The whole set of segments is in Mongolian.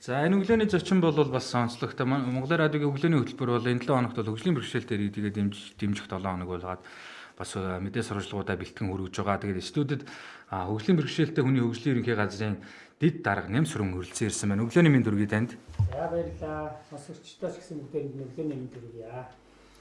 За энэ өглөөний зочин бол бас онцлогтой. Монголын радиогийн өглөөний хөтөлбөр бол энэ 7 хоногт бол хөгжлийн бэрхшээлээр иргэдээ дэмжих 7 хоног болгоод бас мэдээ сурвалжлагуудаа бэлтгэн хүргэж байгаа. Тэгээд студид хөгжлийн бэрхшээлтэй хүний хөгжлийн ерөнхий газрын дэд дарга Ням Сүрэн хүрэлцэн ирсэн байна. Өглөөний мэнд төргий танд. За баярлалаа. Сонсогчдоо ч гэсэн бүгдээр өглөөний мэнд төргийа.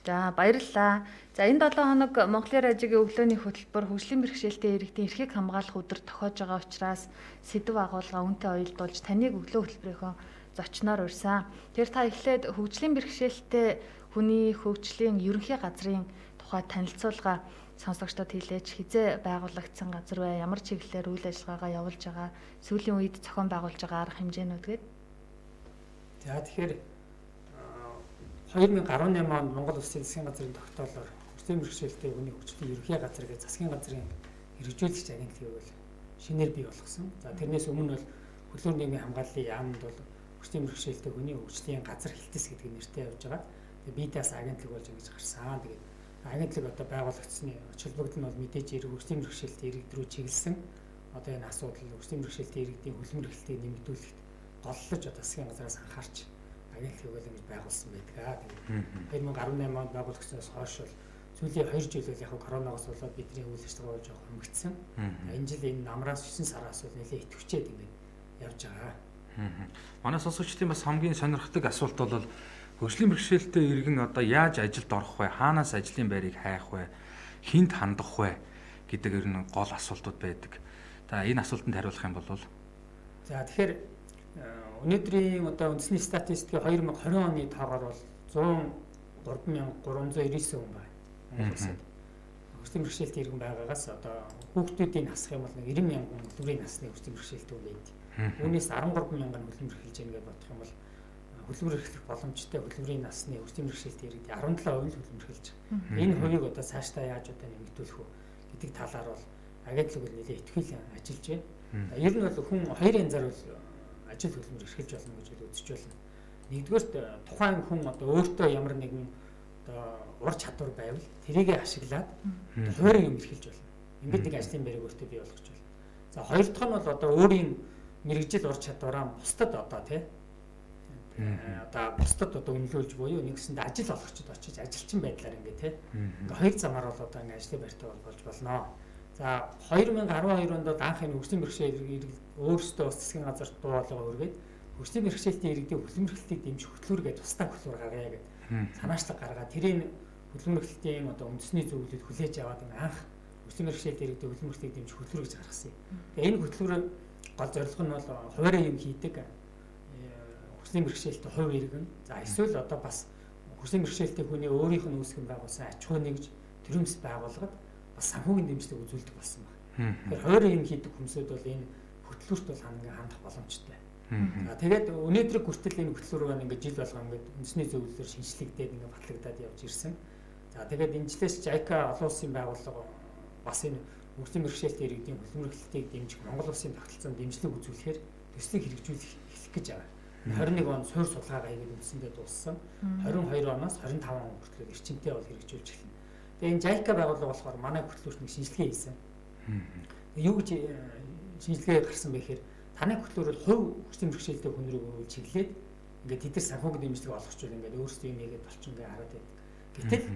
За баярлалаа. За энэ 7 хоног Монголын радиогийн өглөөний хөтөлбөр хөгжлийн бэрхшээлтэй иргэдийн эрхийг хамгаалах өдөр тохиож байгаа учраас сэдв агуулга үнтэй уялдуулж таныг өглөө хөтөлбөрийнхөө зочноор урьсан. Тэр та эхлээд хөгжлийн бэрхшээлтэй хүний хөгжлийн ерөнхий газрын тухай танилцуулга сонсогчдод хэлээч. Хизээ байгуулагдсан газар бай, ямар чиглэлээр үйл ажиллагаагаа явуулж байгаа, сүүлийн үед зохион байгуулж байгаа арга хэмжээнүүд гээд. За тэгэхээр 2018 онд Монгол Улсын засгийн газрын тогтоолоор хөгжлийн бэрхшээлтэй хүний хөгжлийн ерөнхий газар гэж засгийн газрын хэрэгжүүлэгч агентлгийг бол шинээр бий болгосон. За тэрнээс өмнө бол хөдөлмөр нийгмийн хамгааллын яамд бол хөгжлийн бэрхшээлтэй хүний хөгжлийн газар хэлтэс гэдэг нэртэй явж байгаа. Тэгээ бидээс агентлаг болж ингэж гарсан. Тэгээд агентлаг одоо байгуулагдсны оч холбогдол нь бол мэдээж хөгжлийн бэрхшээлтэй иргэд рүү чиглэсэн. Одоо энэ асуудал хөгжлийн бэрхшээлтэй иргэдийн хөдөлмөр эрхлэлийг нэмэгдүүлэхэд голлож одоо засгийн газраас анхаарч агентлаг бол ингэж байгуулсан байдаг. Тэгээд 2018 онд байгуулагдсанаас хойш бол сүүлийн 2 жил бол яг коронавигоос болоод бидний үйл ажиллагаа болж байгаа хэмэгдсэн. Энэ жил энэ намраас 9 сараас бол нэлээд идэвхжээд ингэж явж байгаа. Манай сонсогчдын бас хамгийн сонирхдаг асуулт бол хөгжлийн бэрхшээлтэй иргэн одоо яаж ажилд орох вэ? Хаанаас ажлын байрыг хайх вэ? Хинт хандах вэ? гэдэг ер нь гол асуултууд байдаг. За энэ асуултанд хариулах юм бол за тэгэхээр өнөөдрийн одоо үндэсний статистикийн 2020 оны тоогоор бол 103,399 хүн байна. Монголд хөгжлийн бэрхшээлтэй иргэн байгаагаас одоо хүүхдүүдийн насах юм бол 90,000 хүн хөдөлмөрийн насны хөгжлийн бэрхшээлтэй хүн байдаг. Үүнээс 13,000 хөдөлмөр эхэлж байгаа гэж бодох юм бол хөдөлмөр эхлэх боломжтой хөдөлмөрийн насны хөгжлийн бэрхшээлтэй иргэдийн 17% л хөдөлмөр эхэлж байгаа. Энэ хувийг одоо цаашдаа яаж одоо нэмэгдүүлэх вэ гэдэг талаар бол агентлаг бол нэлээд ихтгэл ажиллаж байна. Ер нь бол хүн хоёр янзаар бол ажил хөдөлмөр эрхэлж болно гэж үзэж байна. Нэгдүгээр тухайн хүн одоо өөртөө ямар нэгэн одоо ур чадвар байвал тэрийг ашиглаад хуваарь юм эрхэлж болно. Ингээд нэг ажлын байрыг өөртөө бий болгож болно. За хоёр дахь нь бол одоо өөрийн мэрэгжил ур чадвараа бусдад одоо одоо бусдад одоо үнэлүүлж буюу нэгсэнд ажил олгогчд очиж ажилчин байдлаар ингээд ингээ хоёр замаар бол одоо ингээ ажлын байртай болж болно. За 2012 онд анх энэ хөгжлийн бэрхшээл өөрсдөө ус засгийн газарт дуулга өргөд хөгжлийн бэрхшээлтэй иргэдийн хөдөлмөр эрхлэлийг дэмжих хөтөлбөр гэдэг тусдаа хөтөлбөр гаргая гэдэг санаачлаг гаргаад тэрийн хөдөлмөр эрхлэлийн одоо үндэсний зөвлөлд хүлээж аваад анх хөгжлийн бэрхшээлтэй иргэдийн хөдөлмөр эрхлэлийг дэмжих хөтөлбөр гэж гаргасан юм. Тэгээ энэ хөтөлбөрийн гол зорилго нь бол хуваарь юм хийдэг хөгжлийн бэрхшээлтэй хувь иргэн за эсвэл одоо бас хөгжлийн бэрхшээлтэй хүний өөрийнх нь үүсгэн байгуулсан аж ахуй нэгж төрөмс байгууллагад бас санхүүгийн дэмжлэг үзүүлдэг болсон байна. Тэгэхээр хуваарь юм хийдэг хүмүүсд бол энэ хөтөлбөрт бол ханган хандах боломжтой. За тэгээд өнөөдрийг хүртэл энэ хөтөлбөр маань ингээд жил болгоо ингээд үндэсний зөвлөлөөр шинжлэгдээд ингээд батлагдаад явж ирсэн. За тэгээд энэ жилээс JICA олон улсын байгууллага бас энэ хөгжлийн бэрхшээлтэй иргэдийн хөдөлмөр эрхлэлийг дэмжих Монгол улсын тогтолцоонд дэмжлэг үзүүлэхээр төслийг хэрэгжүүлэх эхлэх гэж байгаа. 21 он суурь судалгаа гайгүй үндсэндээ дууссан. 22 оноос 25 он хүртэл эрчимтэй бол хэрэгжүүлж эхэлнэ. Тэгээ энэ JICA байгууллага болохоор манай хөтөлбөрт нэг шинжилгээ хийсэн. Юу гэж шинжилгээ гарсан бэ гэхээр таны хөтөлбөр бол хувь хөгжлийн бэрхшээлтэй хүн рүү чиглээд ингээд тэд нар санхүүгийн дэмжлэг олгочвол ингээд өөрсдөө юм хийгээд болчих ингээд хараад байдаг. Гэтэл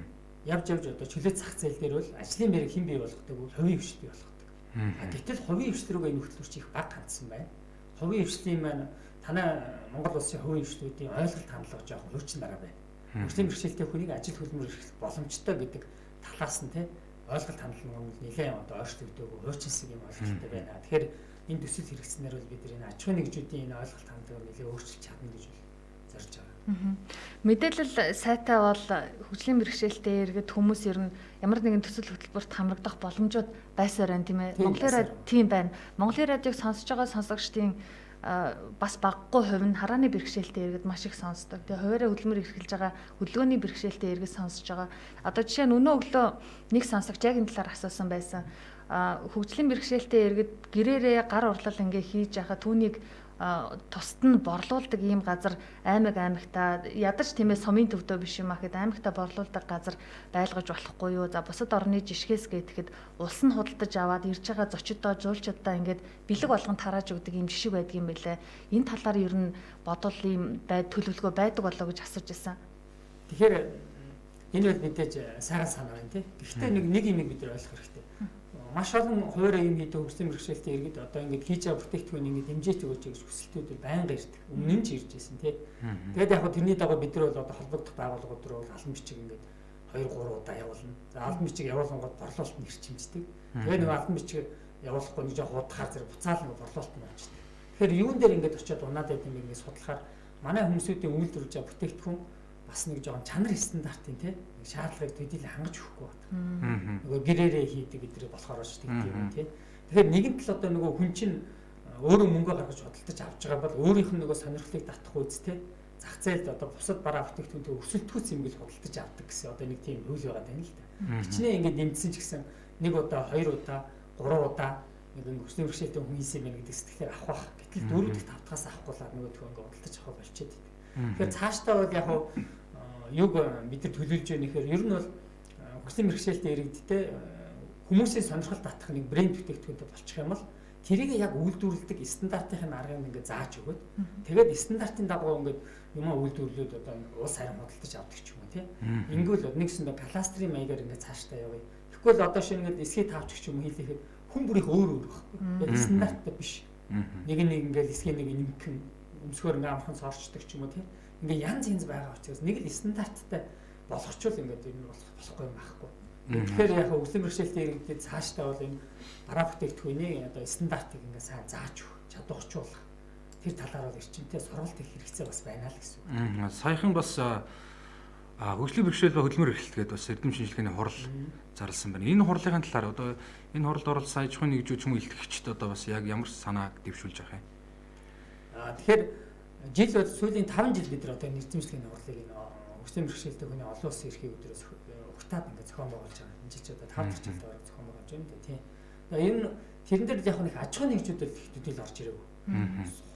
явж одоо чөлөө зах зээл дээр бол ажлын байрыг хэн бий болгодог вэ? Хувийн хвшил бий болгодог. Гэтэл хувийн хвшил рүүгээ энэ хөтөлбөр чих баг хандсан байна. Хувийн хвшлийн маань танай Монгол улсын хувийн хвшлүүдийн ойлголт хандлага жоох хуучин дараа байна. Хөгжлийн бэрхшээлтэй хүнийг ажил хөдөлмөр эрхлэх боломжтой гэдэг талаас нь ойлголт хандлага нь нэлээд одоо ойртогдоогүй хуучинсаг юм ойлголттой байна. Тэгэхээр энэ төсөл хэрэгцснээр бол бид энэ аж ахуй нэгжүүдийн энэ ойлголт хандлагыг нэлээд өөрчилж чадна гэж зорж байгаа. Мэдээлэл сайтай бол хөгжлийн бэрхшээлтэй иргэд хүмүүс ер нь ямар нэгэн төсөл хөтөлбөрт хамрагдах боломжууд байсаар байна тийм ээ. Монголын радио тийм байна. Монголын радиог сонсож байгаа сонсогчдын бас баггүй хувь нь харааны бэрхшээлтэй иргэд маш их сонсдог. Тэгээ хуваарь хөдөлмөр эрхэлж байгаа хөдөлгөөний бэрхшээлтэй иргэд сонсож байгаа. Одоо жишээ нь өнөө өглөө нэг сонсогч яг энэ талаар асуусан байсан. Хөгжлийн бэрхшээлтэй иргэд гэрээрээ гар урлал ингээ хийж яхад түүнийг тусад нь борлуулдаг ийм газар аймагта ядарч тиймээ сумын төвдөө биш юм ахэд аймагта борлуулдаг газар байлгаж болохгүй юу? За бусад орны жишгээс гэхэд улс нь худалдаж аваад ирж байгаа зочдоо жуулчдаа ингээд бэлэг болгон тарааж өгдөг ийм жишг байдаг юм байлээ. Энэ талаар ер нь бодвол ийм төлөвлөгөө байдаг болоо гэж асууж байсан. Тэгэхээр энэ бол мэдээж сайхан санаа байна тий. Гэхдээ нэг юм бид нар ойлгох хэрэгтэй. Маш олон хуваарь юм хийдэг хөгжлийн бэрхшээлтэй иргэд одоо ингээд хийж байгаа бүтээгдэхүүн ингээд дэмжиж өгөөч гэж хүсэлтүүд байнга ирдэг. Өмнө нь ч ирж байсан тий. Тэгээд яг хөө тэрний дагуу бид нар бол одоо холбогдох байгууллагууд руу албан бичиг ингээд 2-3 удаа явуулна. За албан бичиг явуулангууд борлуулалт нь ирчимждэг. Тэгээд нэг албан бичиг явуулахгүй нэг жоох удахаар зэрэг буцаал нэг борлуулалт нь очдог. Тэгэхээр юун дээр ингээд очиод унаад байт юм бэ гэж судлахаар манай хүмүүсийн үйлдвэрлэж байгаа бүтээгдэхүүн бас нэг жоохон чанар стандартын тий шаардлагыг төдийлөн хангаж өгөхгүй байна. Нөгөө гэрээрээ хийдэг бидний болохоор ч тийм юм тий. Тэгэхээр нэгэн тал одоо нөгөө хүн чинь өөрөө мөнгө гаргаж худалдаж авч байгаа бол өөрийнх нь нөгөө сонирхлыг татах үз тий. Зах зээлд одоо бусад бараа бүтээгдэхүүнтэй өрсөлдөхүйц юм бил худалдаж авдаг гэсэн одоо нэг тийм хөл байгаа юм л да. Хичнээн ингээд нэмсэн ч гэсэн нэг удаа, 2 удаа, 3 удаа нэг хөгжлийн бэрхшээлтэй хүн хийсэн байх гэдэг сэтгэлээр авах бах. Гэтэл 4-р 5-аас авахгүйгээр нөгөө төгөө ингээд худалдаж авах болчиход байдаг. Тэгэхээр цаашдаа бол яг юг бид нар төлөвлөж байгаа нэхэр ер нь бол хөгжлийн бэрхшээлтэй иргэдтэй хүмүүсийн сонирхол татах нэг брэнд бүтээгдэхүүнтэй болчих юм бол тэрийг яг үйлдвэрлэдэг стандартын аргыг ингээд зааж өгöd. Тэгээд стандартын дагуу ингээд юм үйлдвэрлээд одоо уус харин худалдаж авдаг ч юм уу тий. Ингүүл нэгсэндээ кластерын маягаар ингээд цаашдаа явъя. Тэгэхгүй л одоо шинэ ингээд эсхий таавч ч юм уу хийлэхэд хүн бүрийнх өөр байхгүй. Яг стандарттай биш. Нэг ингээд эсхий нэг нэмхэн өмсгөр ингээд амархан цоорчдаг ч юм уу тий. Ингээ янз янз байгаа учраас нэг л стандарттай болгочвол ингээд энэ болохгүй юм байхгүй. Тэгэхээр яг хөгжлийн бэрхшээлтэй иргэдэд цаашдаа бол энэ бараа бүтээгдэхүүний одоо стандартыг ингээ сайн зааж өгөх, чадварчуулах. Тэр талаар бол эрчимтэй сургалт их хэрэгцээ бас байна л гэсэн үг. Саяхан бас хөгжлийн бэрхшээл ба хөдөлмөр эрхлэлт гэдэг бас эрдэм шинжилгээний хурал зарласан байна. Энэ хурлын талаар одоо энэ хуралд оролцсон аж ахуйн нэгжүүд ч юм уу илтгэгчд одоо бас яг ямар санааг дэвшүүлж байгаа юм. Тэгэхээр жил бол сүүлийн 5 жил бид нар одоо нэрзэмжлэгийн хурлыг энэ хөгжлийн бэрхшээлтэй хүний олон улсын эрхийн өдрөөс ухтаад ингээд зохион байгуулж байгаа. Энэ жил одоо 5 дахь жилд ороод зохион байгуулж байна тийм. Энэ тэрэн дээр яг нэг аж ахуйн нэгжүүдэд их төдийл орж ирээгүй.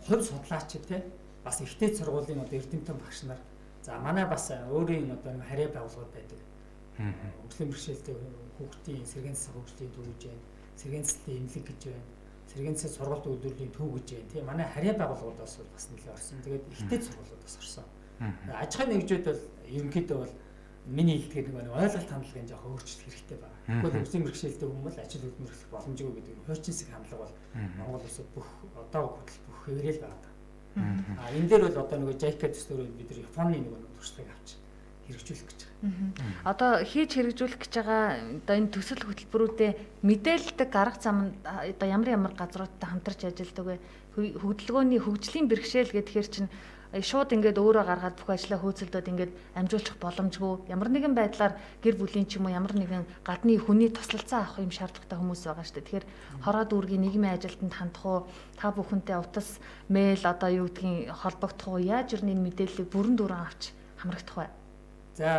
Хувь судлаач тийм бас ихтэй сургуулийн одоо эрдэмтэн багш нар за манай бас өөрийн одоо нэг харьяа байгууллагууд байдаг. Хөгжлийн бэрхшээлтэй хүүхдийн сэргээн засаг хөгжлийн төв гэж байна. Сэргээн засгийн эмнэлэг гэж байна. Сэргээн засгийн сургалт үйлдвэрлэлийн төв гэж байна. Тийм манай харьяа байгууллагуудаас бас нэлээд орсон. Тэгээд ихтэй сургуулиудаас орсон. Аж ахуйн нэгжүүд бол ерөнхийдөө бол миний хэлдгээр нэг ойлголт хандлагын жоох өөрчлөлт хэрэгтэй байна. Тэгвэл хөгжлийн бэрхшээлтэй хүмүүс бол ажил хөдөлмөр эрхлэх боломжгүй гэдэг нь хуучин засаг хандлага бол Монгол улсад бүх одоо хүртэл бүх хэврэл байгаа. Энэ дээр бол одоо нөгөө JICA төслөөр бид нар Японы нөгөө туршлагыг авч хэрэгжүүлэх гэж байгаа. Одоо хийж хэрэгжүүлэх гэж байгаа одоо энэ төсөл хөтөлбөрүүдэд мэдээлэлдэг арга зам одоо ямар газруудтай хамтарч ажилладаг вэ? Хөдөлгөөний хөгжлийн бэрхшээл гэхээр чинь шууд ингээд өөрөө гаргаад бүх ажлаа хөөцөлдөөд ингээд амжуулчих боломжгүй. Ямар нэгэн байдлаар гэр бүлийн ч юм уу ямар нэгэн гадны хүний туслалцаа авах юм шаардлагатай хүмүүс байгаа шүү дээ. Тэгэхээр хороо дүүргийн нийгмийн ажилтнанд хандах уу, та бүхэнтэй утас, мэйл одоо юу гэдгийг холбогдох уу, яаж ер нь энэ мэдээллийг бүрэн дүүрэн авч хамрагдах вэ? За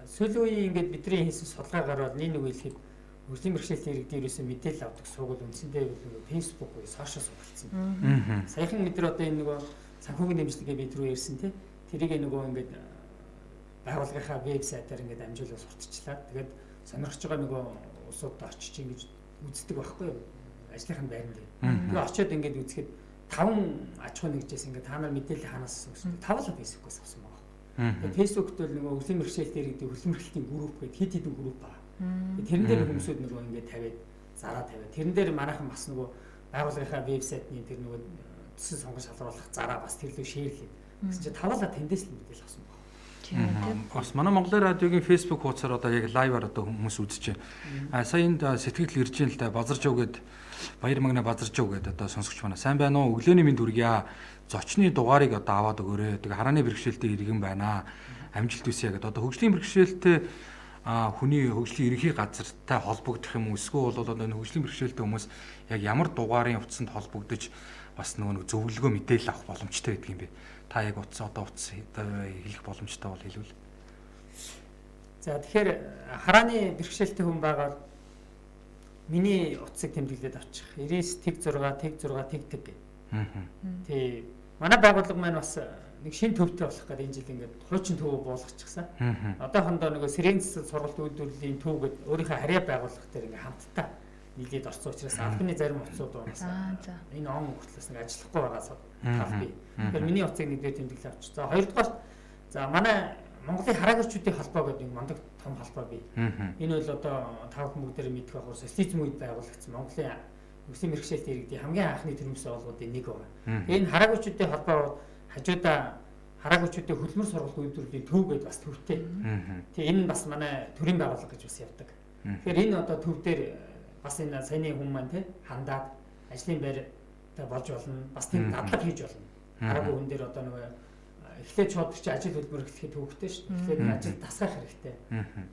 сүүлийн үеийн ингээд бидний хийсэн судалгаагаар бол нэг хэлэхэд хөгжлийн бэрхшээлтэй иргэдийн ерөөсөө мэдээлэл авдаг суугуул үндсэндээ Facebook уу, сошиал суулцсан. Саяхан бид нар одоо энэ нөгөө санхүүгийн дэмжлэгээ бид рүү ярьсан тий. Тэрийг нөгөө ингээд байгууллагынхаа вебсайтаар ингээд амжуулаад сурталчлаа. Тэгээд сонирхож байгаа нөгөө улсуудад очиж ингэж үздэг байхгүй юу? Ажлынхаа байранд. Тэгээд очиод ингээд үзэхэд 5 аж ахуйн нэгжээс ингээд та нар мэдээлэл ханаас авсан. 5 л Facebook-аас авсан байгаа. Тэгээд Facebook-д бол нөгөө хөгжлийн бэрхшээлтэй иргэдийн хөдөлмөрлөлтийн групп гэдэг хэд хэдэн групп байгаа. Тэрэн дээр хүмүүсүүд нөгөө ингээд тавиад зараа тавиад. Тэрэн дээр манайхан бас нөгөө байгууллагынхаа вебсайтны тэр нөгөө төсөл сонгож шалруулах зараа бас тэрлүү шеэрлээ. Гэсэн чинь тавлаа тэндээс л мэдээлэл авсан байна. Тийм. Бас манай Монголын радиогийн Facebook хуудасаар одоо яг лайваар одоо хүмүүс үзэж байна. Сая энд сэтгэл ирж ийн л да базаржав гэд баяр магна базаржав гэд одоо сонсогч байна. Сайн байна уу? Өглөөний мэнд хүргье. Зочны дугаарыг одоо аваад өгөөрэй. Тэгээ харааны бэрхшээлтэй иргэн байна. Амжилт хүсье гэд одоо хөгжлийн бэрхшээлтэй хүний хөгжлийн ерөнхий газартай холбогдох юм уу? Эсвэл бол одоо хөгжлийн бэрхшээлтэй хүмүүс яг ямар дугаарын утсанд холбогдож бас нөгөө зөвлөгөө мэдээлэл авах боломжтой байдаг юм бэ? Та яг утас хэлэх боломжтой бол хэлвэл. За тэгэхээр харааны бэрхшээлтэй хүн байгаа миний утсыг тэмдэглээд авчих. 99 тэг 6 тэг 6 тэг тэг гэ. Тий. Манай байгууллага маань бас нэг шинэ төвтэй болох гэдэг энэ жил ингээд хуучин төв буулгачихсан. Одоохондоо нөгөө сэрийн засаг сургалт үйлдвэрлэлийн төв гэдэг өөрийнхөө харьяа байгууллага дээр ингээд хамтдаа нийлээд орсон учраас албаны зарим утсууд уунаас энэ он хүртлээс нэг ажиллахгүй байгаас талбай. Тэгэхээр миний утсыг нэгдээ тэмдэглэж авч. За хоёрдугаар за манай Монголын хараагчдын холбоо гэдэг нэг мандаг том холбоо бий. Энэ бол одоо тав хүн бүгдээр мэдэх байх социализм үед байгуулагдсан Монголын өсвөр мэргэжлэлт иргэдийн хамгийн анхны төрөмс байгууллагуудын нэг байна. Энэ хараагчдын холбоо хажуудаа хараагчдын хөлмөр сургалт үйлдвэрлэлийн төв гэдэг бас төвтэй. Тэгээ энэ бас манай төрийн байгууллага гэж бас явдаг. Тэгэхээр энэ одоо төв дээр бас энэ саяны хүн маань тий хандаад ажлын байртай болж болно. Бас тийм дадлаг хийж болно. Хараагүй хүн дээр одоо нөгөө эхлээд шууд чи ажил хөдөлмөр эхлэхэд төвөгтэй шүү дээ. Тэгэхээр ажил тасгах хэрэгтэй.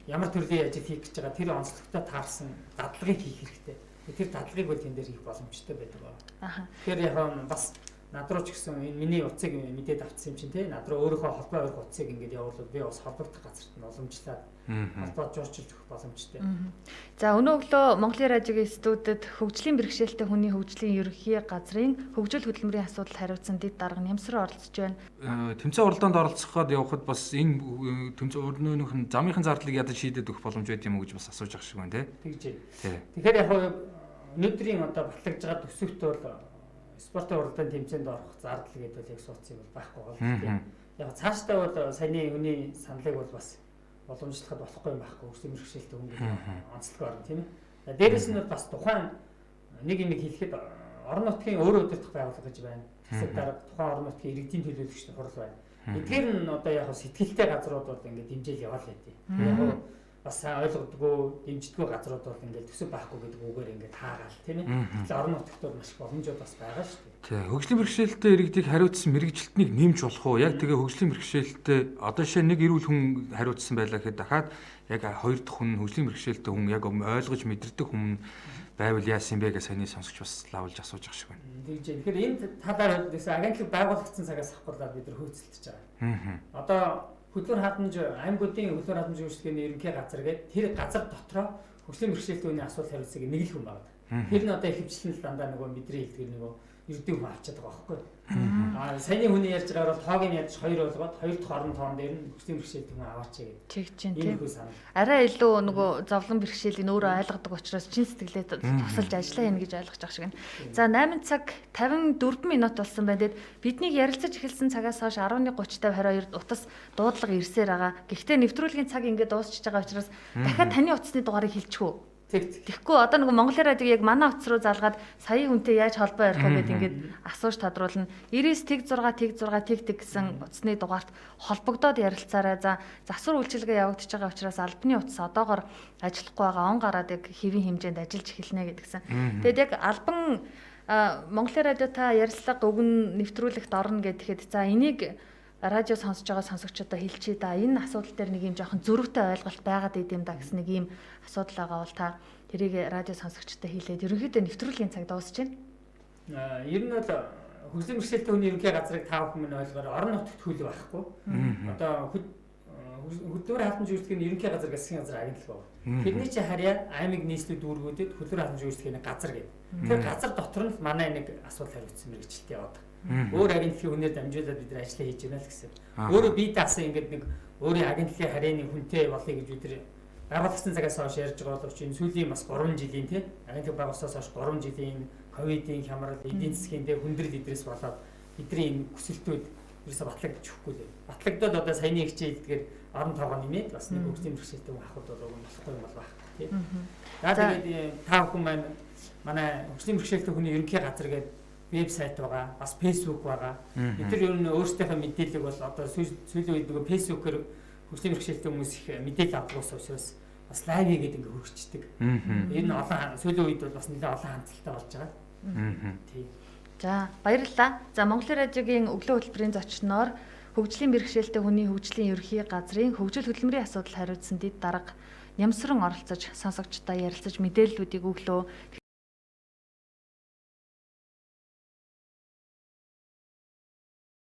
Ямар төрлийн ажил хийх гэж байгаа тэр онцлогтой таарсан дадлагыг хийх хэрэгтэй. Тэр дадлагыг бол тэн дээр хийх боломжтой байдаг байна. Тэгэхээр яг бас над руу ч гэсэн энэ миний утсыг мэдээд авчихсан юм чинь тий над руу өөрийнхөө холбоо авах утсыг ингээд явуулвал би бас холбогдох газарт нь уламжлаад холбоо жуурчилж өгөх боломжтой. За өнөө өглөө Монголын радиогийн студид хөгжлийн бэрхшээлтэй хүний хөгжлийн ерөнхий газрын хөгжил хөдөлмөрийн асуудал хариуцсан дэд дарга Нямсруу оролцож байна. Тэмцээн уралдаанд оролцоход явхад бас энэ тэмцээн урдныхын замынхын зардлыг ядаж шийдэд өгөх боломж байд юм уу гэж бас асууж ах шиг байна тий. Тэгж байна. Тэгэхээр яг өнөөдрийн одоо батлагдж байгаа төсөвт бол спортын уралдааны тэмцээнд орох зардал гэдэг бол яг сууцыг бол байхгүй байна. Яг цаашдаа бол саяны хүний саналыг бол бас боломжлоход болохгүй юм байхгүй. Өсвөр мэргэжлэлтэй хүн гэдэг онцлог орно тийм ээ. Дээрээс нь бас тухайн нэг хэлэхэд орон нутгийн өөрөө удирдах байгууллага гэж байна. Тэсэг дараа тухайн орон нутгийн иргэдийн төлөөлөгчдийн хурал байна. Эдгээр нь одоо яг сэтгэлтэй газрууд бол ингээд дэмжээл яваал байдیں۔ Яг бас сайн ойлгодгоо дэмждэггүй газрууд бол ингээд төсөв байхгүй гэдэг үгээр ингээд хаагаал тийм ээ. Тэгэхээр орон нутгад бол маш их боломжууд бас байгаа шүү дээ. Тий, хөгжлийн бэрхшээлтэй иргэдийг хариуцсан мэрэгжилтнийг нэмж болох уу? Яг тэгээ хөгжлийн бэрхшээлтэй одоо жишээ нэг эрүүл хүн хариуцсан байлаа гэхэд дахиад яг хоёр дахь хүн хөгжлийн бэрхшээлтэй хүн яг ойлгож мэдэрдэг хүн байвал яасан бэ гэж саяны сонсогч бас лавлж асууж ах шиг байна. Тэгж байна. Тэгэхээр энэ талаар агентлаг байгуулагдсан цагаас ахгүйгээр бид нар хөөцөлдөж байгаа. Одоо хөдлөр хадамж аймагуудын хөдлөр хадамж үйлчлэгээний ерөнхий газар гэдэг тэр газар дотроо хөгжлийн бэрхшээлтэй хүний асуулт хариуцдаг нэг л хүн байна. Тэр нь одоо ихэвчлэн л дандаа нөгөө бидний хэлдгэр нөгөө ердөө хүн авчаад байгаа байхгүй. Саяны хүний ярьж байгаагаар бол тоог нь ядаж хоёр болгоод хоёр дахь орон тоон дээр нь хөгжлийн бэрхшээлтэй хүн аваач гэдэг. Тэгж чинь тийм. Арай илүү нөгөө зовлон бэрхшээлийг өөрөө ойлгодог учраас чин сэтгэлээ тусалж ажиллаа хийнэ гэж ойлгож байгаа шиг байна. За 8 цаг 54 минут болсон байна. Тэгэд бидний ярилцаж эхэлсэн цагаас хойш 11:30-52 утас дуудлага ирсээр байгаа. Гэхдээ нэвтрүүлгийн цаг ингээд дуусчихж байгаа учраас дахиад таны утасны дугаарыг хэлчих үү? Тэгэхгүй одоо нөгөө Монголын радиог яг манай утас руу залгаад сая хүнтэй яаж холбоо ярих вэ гэдээ ингээд асууж тодруулна. 99.6 гэсэн утасны дугаарт холбогдоод ярилцаарай. За засвар үйлчилгээ явагдаж байгаа учраас албаны утас одоогоор ажиллахгүй байгаа. Он гараад яг хэвийн хэмжээнд ажиллаж эхэлнэ гэдгсэн. Тэгэд яг албан Монголын радио та ярилцлага өгн нэвтрүүлэгт орно гэхэд за энийг радио сонсож байгаа сонсогчдод хэлчихье да. Энэ асуудал дээр нэг юм жоохон зөрүүтэй ойлголт байгаад идэм да гэсэн нэг юм асуудал байгаа бол та тэрийг радио сонсогчдод хэлээд ерөнхийдөө нэвтрүүлгийн цаг дуусч байна. Ер нь бол хөгжлийн бэрхшээлтэй хүний ерөнхий газрыг тав хүмүүс ойлгоор орон нутагт хөл байхгүй. Одоо хөдөлмөр хадамж үйлчлэгээний ерөнхий газар засгийн газар агентлаг байна. Тэрний чинь харьяа аймаг нийслэл дүүргүүдэд хөдөлмөр хадамж үйлчлэгээний газар гэдэг. Тэр газар дотор нь манай нэг асуудал хариуцсан мэргэжилтэд яваад. Өөр агентлагийн хүнээр дамжуулаад бид нар ажиллаа хийж байна л гэсэн. Өөрөө бие даасан ингээд нэг өөрийн агентлагийн харьяаны хүнтэй болъё гэж бид нар байгуулсан цагаас хойш ярьж байгаа боловч энэ сүүлийн бас 3 жилийн тий агентлаг байгуулснаас хойш 3 жилийн ковидын хямрал, эдийн засгийн тий хүндрэл идрээс болоод бидний энэ хүсэлтүүд ерөөсө батлагдаж өгөхгүй лээ. Батлагдаад одоо саяны хичээлдгээр орон тоогоо нэмээд бас нэг хөгжлийн бэрхшээлтэй хүн ахуйд бол болохгүй юм бол баг тий. Тэгээд та бүхэн маань манай хөгжлийн бэрхшээлтэй хүний ерөнхий газар гэдэг вебсайт байгаа, бас фэйсбүүк байгаа. Бид нар ер нь өөрсдийнхөө мэдээллийг бол одоо сүүлийн үед нөгөө фэйсбүүкээр хөгжлийн бэрхшээлтэй хүмүүс их мэдээлэл авдаг учраас бас лайв хийгээд ингээ хөргөчдөг. Энэ олон сүүлийн үед бол бас нэлээд олон хандлттай болж байгаа. Тий. За баярлалаа. За Монголын радиогийн өглөө хөтөлбөрийн зочноор хөгжлийн бэрхшээлтэй хүний хөгжлийн ерөнхий газрын хөгжил хөдөлмөрийн асуудал хариуцсан дэд дарга Нямсран оролцож сонсогчдоо ярилцаж мэдээллүүдийг өглөө